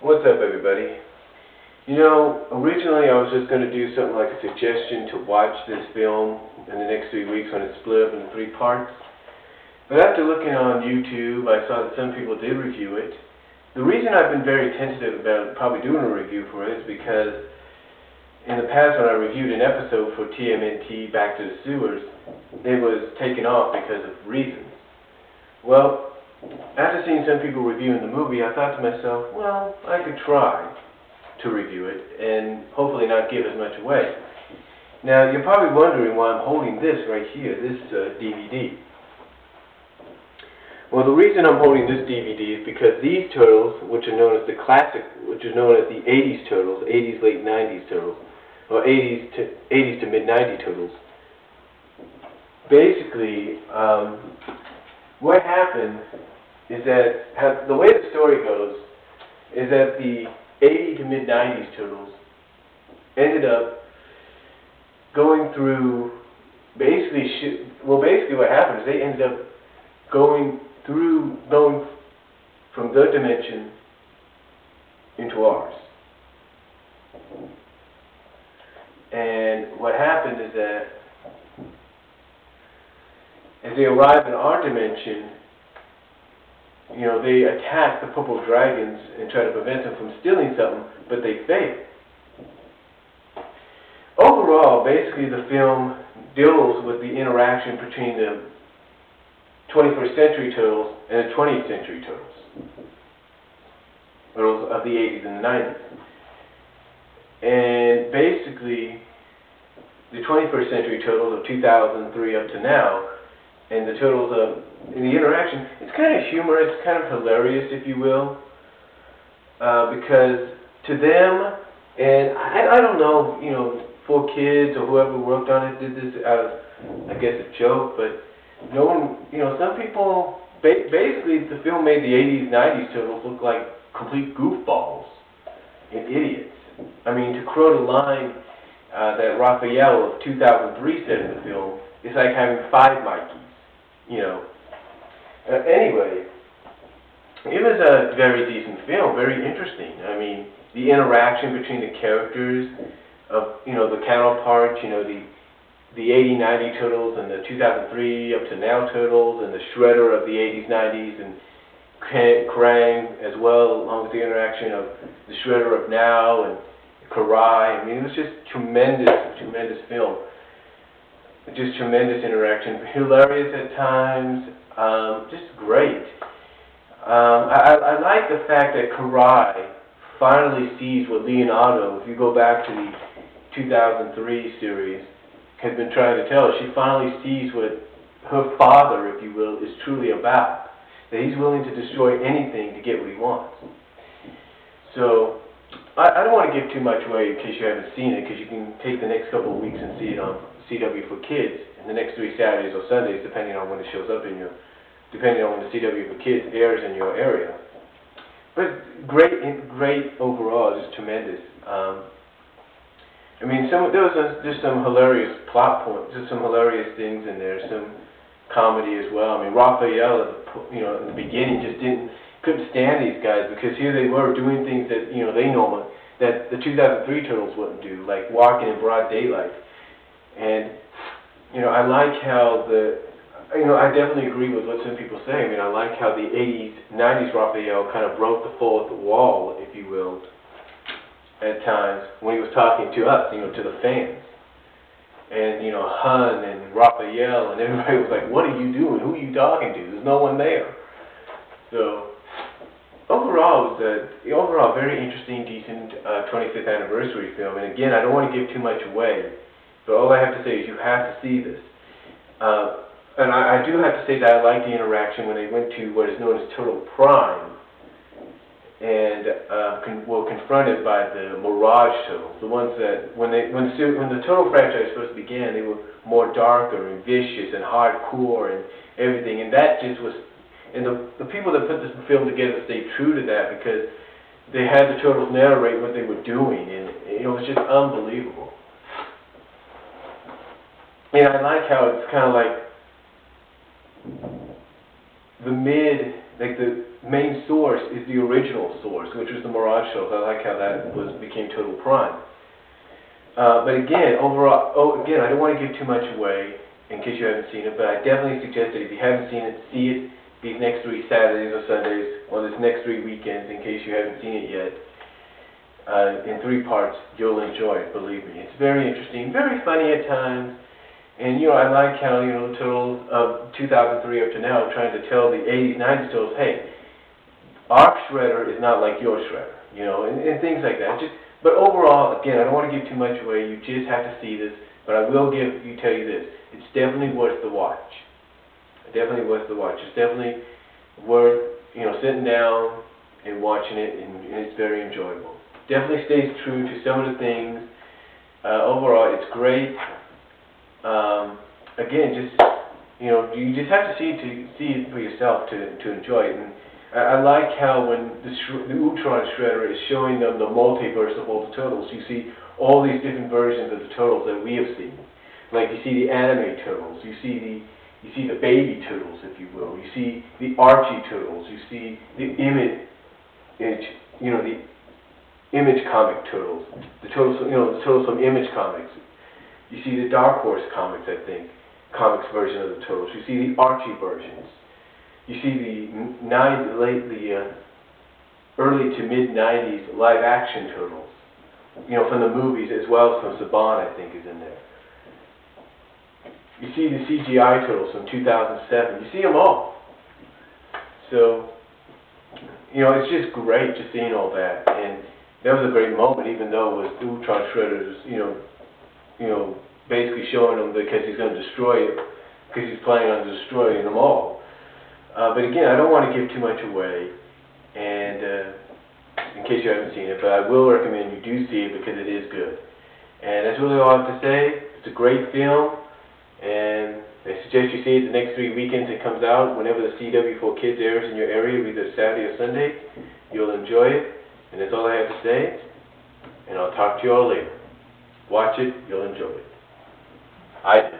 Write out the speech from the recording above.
What's up, everybody? You know, originally I was just going to do something like a suggestion to watch this film in the next 3 weeks when it's split up into 3 parts. But after looking on YouTube, I saw that some people did review it. The reason I've been very tentative about probably doing a review for it is because in the past when I reviewed an episode for TMNT, Back to the Sewers, it was taken off because of reasons. Well, after seeing some people reviewing the movie, I thought to myself, well, I could try to review it and hopefully not give as much away. Now, you're probably wondering why I'm holding this right here, this DVD. Well, the reason I'm holding this DVD is because these turtles, which are known as the classic, which are known as the 80s turtles, 80s, late 90s turtles, or 80s to mid-90s turtles, basically, what happened is that the way the story goes is that the 80 to mid-90s turtles ended up going through basically what happened is they ended up going from their dimension into ours. And what happened is that as they arrive in our dimension, you know, they attack the purple dragons and try to prevent them from stealing something, but they fail. Overall, basically the film deals with the interaction between the 21st century turtles and the 20th century turtles of the 80s and the 90s. And basically, the 21st century turtles of 2003 up to now, and the turtles of in the interaction, it's kind of humorous, kind of hilarious, if you will, because to them, and I don't know, you know, for kids or whoever worked on it did this out of, I guess, a joke, but no one, you know, some people, basically the film made the 80s, 90s turtles look like complete goofballs and idiots. I mean, to quote a line that Raphael of 2003 said in the film, it's like having 5 Mikeys, you know. Anyway, it was a very decent film, very interesting. I mean, the interaction between the characters of, you know, the counterparts, you know, the 80, 90 turtles and the 2003 up to now turtles and the Shredder of the 80s, 90s and Krang as well, along with the interaction of the Shredder of now and Karai. I mean, it was just tremendous film. Just tremendous interaction, hilarious at times, just great. I like the fact that Karai finally sees what Leonardo, if you go back to the 2003 series, has been trying to tell her. She finally sees what her father, if you will, is truly about. That he's willing to destroy anything to get what he wants. So, I don't want to give too much away in case you haven't seen it, because you can take the next couple of weeks and see it on CW for Kids in the next 3 Saturdays or Sundays, depending on when it shows up depending on when the CW for Kids airs in your area. But great overall, just tremendous. I mean, there was just some hilarious plot points, just some hilarious things in there, some comedy as well. I mean, Raphael, you know, in the beginning just couldn't stand these guys because here they were doing things that, you know, that the 2003 turtles wouldn't do, like walking in broad daylight. And, you know, I like how I definitely agree with what some people say. I mean, I like how the 80s, 90s Raphael kind of broke the fourth wall, if you will, at times when he was talking to us, you know, to the fans. And, you know, Hun and Raphael and everybody was like, what are you doing? Who are you talking to? There's no one there. So, overall, it was a very interesting, decent 25th anniversary film. And again, I don't want to give too much away, but all I have to say is you have to see this. And I do have to say that I like the interaction when they went to what is known as Turtle Prime and were confronted by the Mirage Turtles, the ones that when the Turtle franchise first began, they were more darker and vicious and hardcore and everything, and that just was. And the people that put this film together stayed true to that because they had the Turtles narrate what they were doing, and it was just unbelievable. And I like how it's kind of like the main source is the original source, which was the Mirage shows. I like how that became Total Prime. But again, overall, again, I don't want to give too much away in case you haven't seen it, but I definitely suggest that if you haven't seen it, see it these next 3 Saturdays or Sundays, or this next 3 weekends, in case you haven't seen it yet. In 3 parts, you'll enjoy it, believe me. It's very interesting, very funny at times, and I like how, the Turtles of 2003 up to now are trying to tell the 80s, 90s Turtles, hey, our Shredder is not like your Shredder, and things like that. But overall, again, I don't want to give too much away. You just have to see this, but I will tell you this. It's definitely worth the watch. Definitely worth the watch. It's definitely worth, sitting down and watching it, and it's very enjoyable. Definitely stays true to some of the things. Overall, it's great. Again, you just have to see it for yourself to enjoy it. And I like how when the Ultron Shredder is showing them the multiverse of all the Turtles, you see all these different versions of the Turtles that we have seen. Like you see the anime Turtles, you see the baby Turtles, if you will. You see the Archie Turtles. You see the Image comic Turtles. The Turtles from Image Comics. You see the Dark Horse Comics, I think, comics version of the Turtles. You see the Archie versions. You see the early to mid '90s live action Turtles. From the movies as well as from Saban, I think, is in there. You see the CGI Turtles from 2007. You see them all. So, it's just great just seeing all that. And that was a great moment, even though it was Ultron Shredder's, basically showing them because he's going to destroy it, because he's planning on destroying them all. But again, I don't want to give too much away, and in case you haven't seen it, but I will recommend you do see it because it is good. And that's really all I have to say. It's a great film. And I suggest you see it the next 3 weekends it comes out. Whenever the CW4 Kids airs in your area, either Saturday or Sunday, you'll enjoy it. And that's all I have to say. And I'll talk to you all later. Watch it, you'll enjoy it. I did.